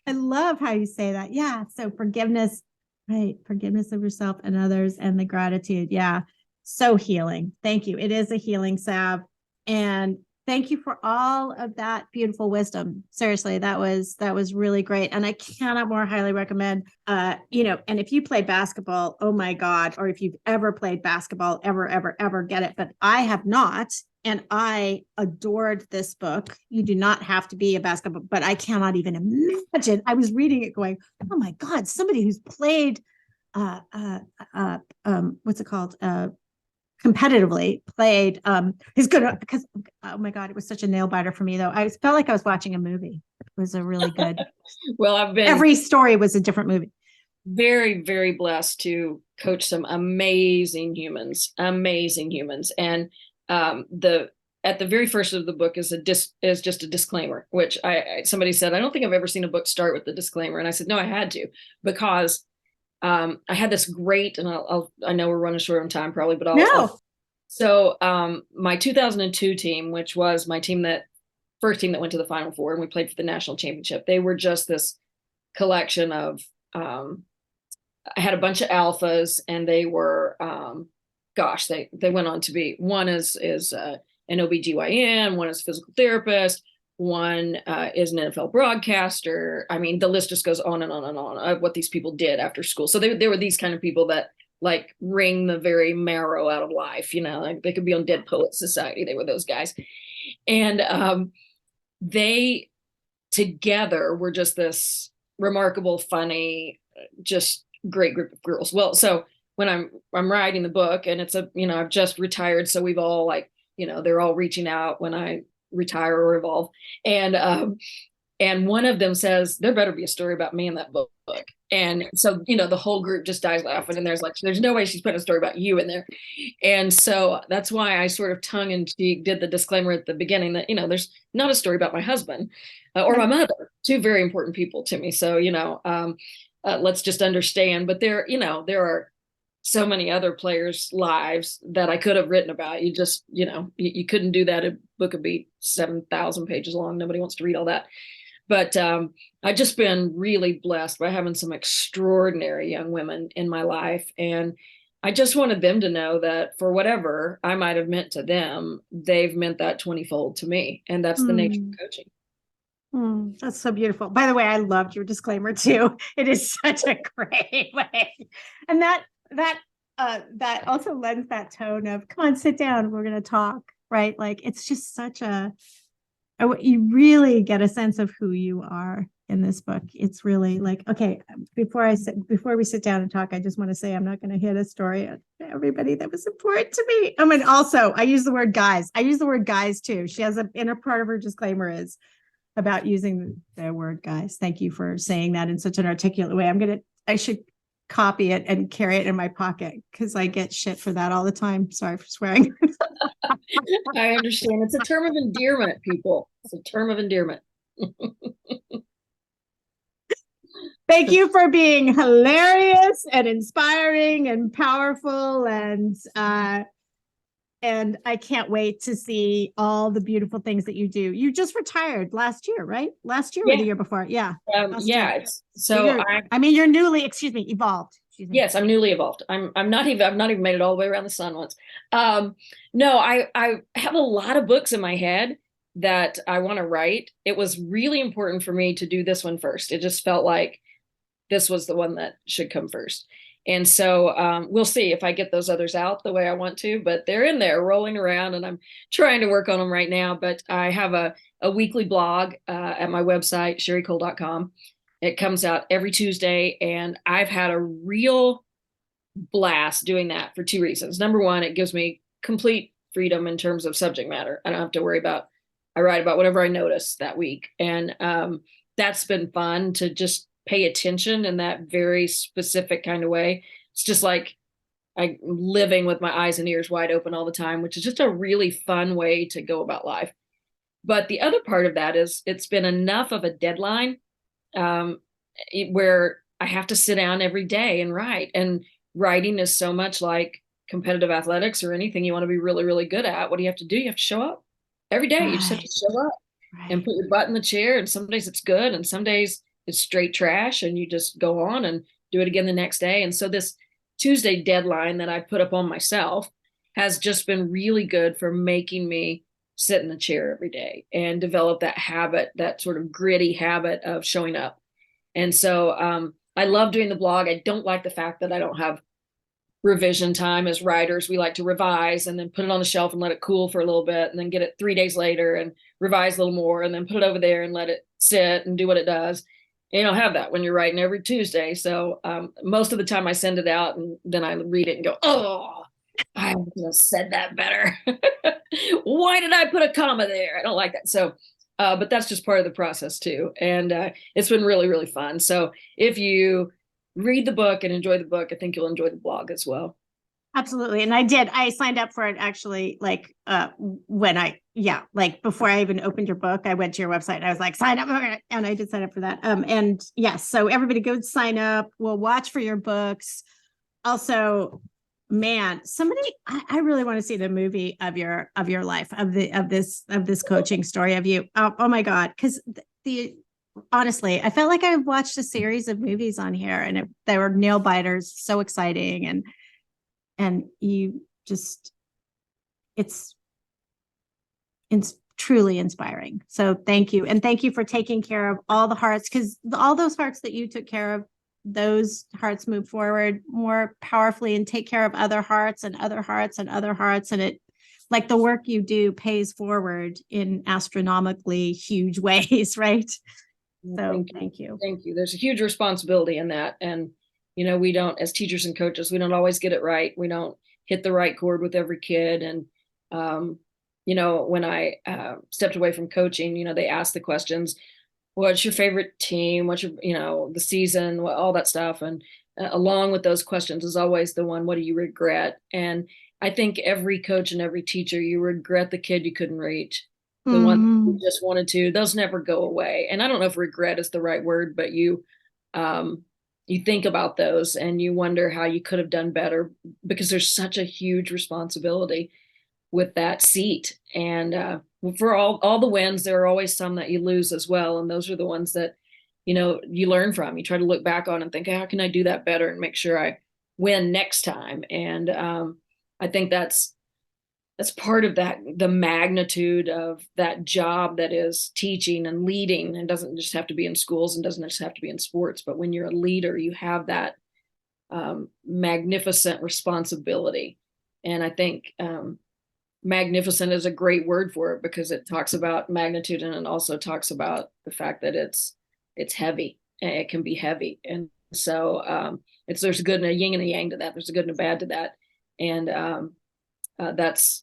I love how you say that. Yeah. So forgiveness, right? Forgiveness of yourself and others and the gratitude. Yeah. So healing. Thank you. It is a healing salve. And thank you for all of that beautiful wisdom. Seriously, that was really great. And I cannot more highly recommend, and if you play basketball, oh my God, or if you've ever played basketball, ever get it. But I have not. And I adored this book. You do not have to be a basketball, but I cannot even imagine. I was reading it going, oh my God, somebody who's played, what's it called? Competitively played is good because oh my God, it was such a nail biter for me though. I felt like I was watching a movie. It was a really good Well, every story was a different movie. Very, very blessed to coach some amazing humans. And at the very first of the book is just a disclaimer, which somebody said, I don't think I've ever seen a book start with the disclaimer. And I said, no, I had to, because I had this great, and I know we're running short on time probably, but my 2002 team, which was my first team that went to the Final Four, and we played for the national championship. They were just this collection of, I had a bunch of alphas, and they were, they went on to be, one is an OBGYN, one is a physical therapist, One is an NFL broadcaster. I mean, the list just goes on and on and on of what these people did after school. So they were these kind of people that like wring the very marrow out of life. Like they could be on Dead Poets Society. They were those guys. And they together were just this remarkable, funny, just great group of girls. Well, so when I'm writing the book, and it's I've just retired, so we've all they're all reaching out when I retire or evolve, and one of them says there better be a story about me in that book. And so the whole group just dies laughing, and there's no way she's putting a story about you in there. And so that's why I sort of tongue in cheek did the disclaimer at the beginning that there's not a story about my husband or my mother, two very important people to me. So let's just understand. But there are so many other players' lives that I could have written about. You just, you couldn't do that. A book would be 7,000 pages long. Nobody wants to read all that. But I've just been really blessed by having some extraordinary young women in my life. And I just wanted them to know that for whatever I might have meant to them, they've meant that 20-fold to me. And that's the nature of coaching. That's so beautiful. By the way, I loved your disclaimer too. It is such a great way. And that also lends that tone of, come on, sit down, we're going to talk, right? Like, it's just such you really get a sense of who you are in this book. It's really like, okay, before we sit down and talk, I just want to say, I'm not going to hit a story on everybody that was important to me. I mean, also I use the word guys. I use the word guys too. She has in a part of her disclaimer is about using the word guys. Thank you for saying that in such an articulate way. I should copy it and carry it in my pocket because I get shit for that all the time. Sorry for swearing. I understand. It's a term of endearment, people. It's a term of endearment. Thank you for being hilarious and inspiring and powerful, and I can't wait to see all the beautiful things that you do. You just retired last year, right? Last year or the year before? Yeah. Yeah. So you're newly, evolved. Yes, I'm newly evolved. I've not even made it all the way around the sun once. No, I have a lot of books in my head that I want to write. It was really important for me to do this one first. It just felt like this was the one that should come first. And so we'll see if I get those others out the way I want to, but they're in there rolling around and I'm trying to work on them right now. But I have a weekly blog at my website, sherricoale.com. It comes out every Tuesday, and I've had a real blast doing that for two reasons. Number one, it gives me complete freedom in terms of subject matter. I don't have to worry about, I write about whatever I notice that week. And that's been fun to just pay attention in that very specific kind of way. It's just like I'm living with my eyes and ears wide open all the time, which is just a really fun way to go about life. But the other part of that is it's been enough of a deadline where I have to sit down every day and write. And writing is so much like competitive athletics or anything you want to be really, really good at. What do you have to do? You have to show up every day. Right. You just have to show up and put your butt in the chair. And some days it's good, and some days it's straight trash, and you just go on and do it again the next day. And so this Tuesday deadline that I put up on myself has just been really good for making me sit in the chair every day and develop that habit, that sort of gritty habit of showing up. And so I love doing the blog. I don't like the fact that I don't have revision time. As writers, we like to revise and then put it on the shelf and let it cool for a little bit, and then get it 3 days later and revise a little more, and then put it over there and let it sit and do what it does. You don't have that when you're writing every Tuesday. So most of the time I send it out and then I read it and go, oh, I would have said that better. Why did I put a comma there? I don't like that. So, but that's just part of the process too. And it's been really, really fun. So if you read the book and enjoy the book, I think you'll enjoy the blog as well. Absolutely. And I signed up for it actually, like before I even opened your book, I went to your website and I was like, sign up. And I did sign up for that. And yes, so everybody go sign up. We'll watch for your books. Also, man, I really want to see the movie of your life, of this coaching story of you. Oh my God. Cause honestly, I felt like I watched a series of movies on here, and they were nail biters, so exciting. And you just, it's truly inspiring. So thank you. And thank you for taking care of all the hearts, because all those hearts that you took care of, those hearts move forward more powerfully and take care of other hearts and other hearts and other hearts. And it, like, the work you do pays forward in astronomically huge ways, right? So thank you. Thank you. There's a huge responsibility in that. And, we don't, as teachers and coaches, we don't always get it right. We don't hit the right chord with every kid. And, when I stepped away from coaching, they asked the questions, what's your favorite team? What's your, the season, all that stuff. And along with those questions is always the one, what do you regret? And I think every coach and every teacher, you regret the kid you couldn't reach, the one you just wanted to. Those never go away. And I don't know if regret is the right word, but you think about those and you wonder how you could have done better, because there's such a huge responsibility with that seat. And for all the wins, there are always some that you lose as well. And those are the ones that, you learn from. You try to look back on and think, how can I do that better and make sure I win next time? And I think that's part of that, the magnitude of that job that is teaching and leading. And doesn't just have to be in schools and doesn't just have to be in sports, but when you're a leader, you have that magnificent responsibility. And I think magnificent is a great word for it, because it talks about magnitude, and it also talks about the fact that it's heavy. It can be heavy. And so there's a good and a yin and a yang to that. There's a good and a bad to that. And that's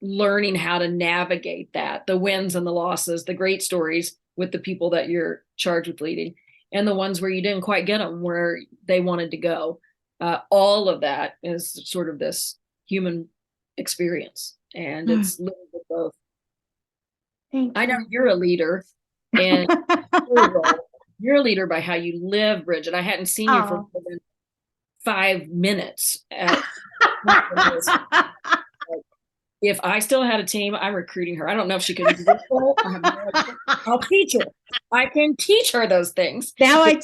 learning how to navigate that, the wins and the losses, the great stories with the people that you're charged with leading, and the ones where you didn't quite get them where they wanted to go. All of that is sort of this human experience, and it's living with both. I know you're a leader, and you're a leader by how you live, Bridget. I hadn't seen you for more than 5 minutes. If I still had a team, I'm recruiting her. I don't know if she can do this. I'll teach her. I can teach her those things. Now I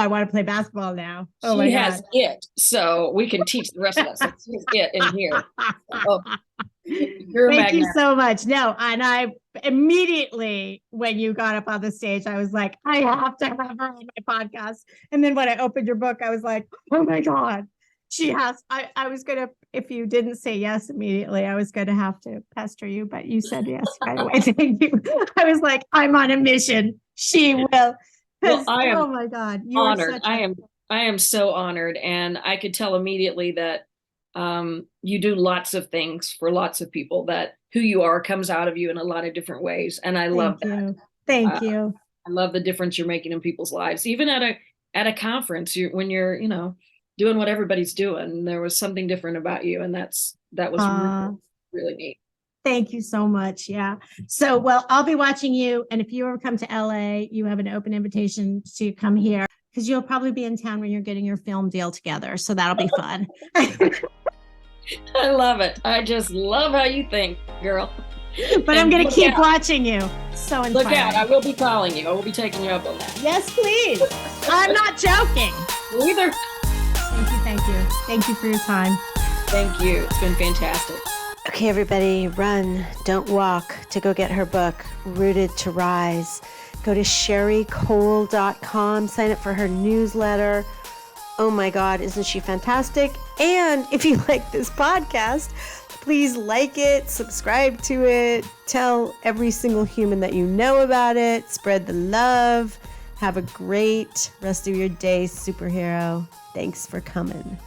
want to play basketball now. Oh, she has it, so we can teach the rest of us. She's it in here. Thank you so much. No, and I immediately, when you got up on the stage, I was like, I have to have her on my podcast. And then when I opened your book, I was like, oh my God. She has. I was going to, if you didn't say yes immediately, I was going to have to pester you, but you said yes right away. Thank you. I was like, I'm on a mission. She will. Well, I am, oh my God. You honored. I am so honored. And I could tell immediately that you do lots of things for lots of people, that who you are comes out of you in a lot of different ways. And I love that. Thank you. I love the difference you're making in people's lives. Even at a conference, when you're, doing what everybody's doing, there was something different about you. And that was really, really neat. Thank you so much. Yeah. So, well, I'll be watching you. And if you ever come to LA, you have an open invitation to come here, because you'll probably be in town when you're getting your film deal together. So that'll be fun. I love it. I just love how you think, girl. But I'm going to keep watching you. So inspiring. Look out. I will be calling you. I will be taking you up on that. Yes, please. I'm not joking. Either. Thank you. Thank you for your time. Thank you. It's been fantastic. Okay, everybody, run, don't walk, to go get her book, Rooted to Rise. Go to sherricoale.com, sign up for her newsletter. Oh my God, isn't she fantastic? And if you like this podcast, please like it, subscribe to it, tell every single human that you know about it, spread the love. Have a great rest of your day, superhero. Thanks for coming.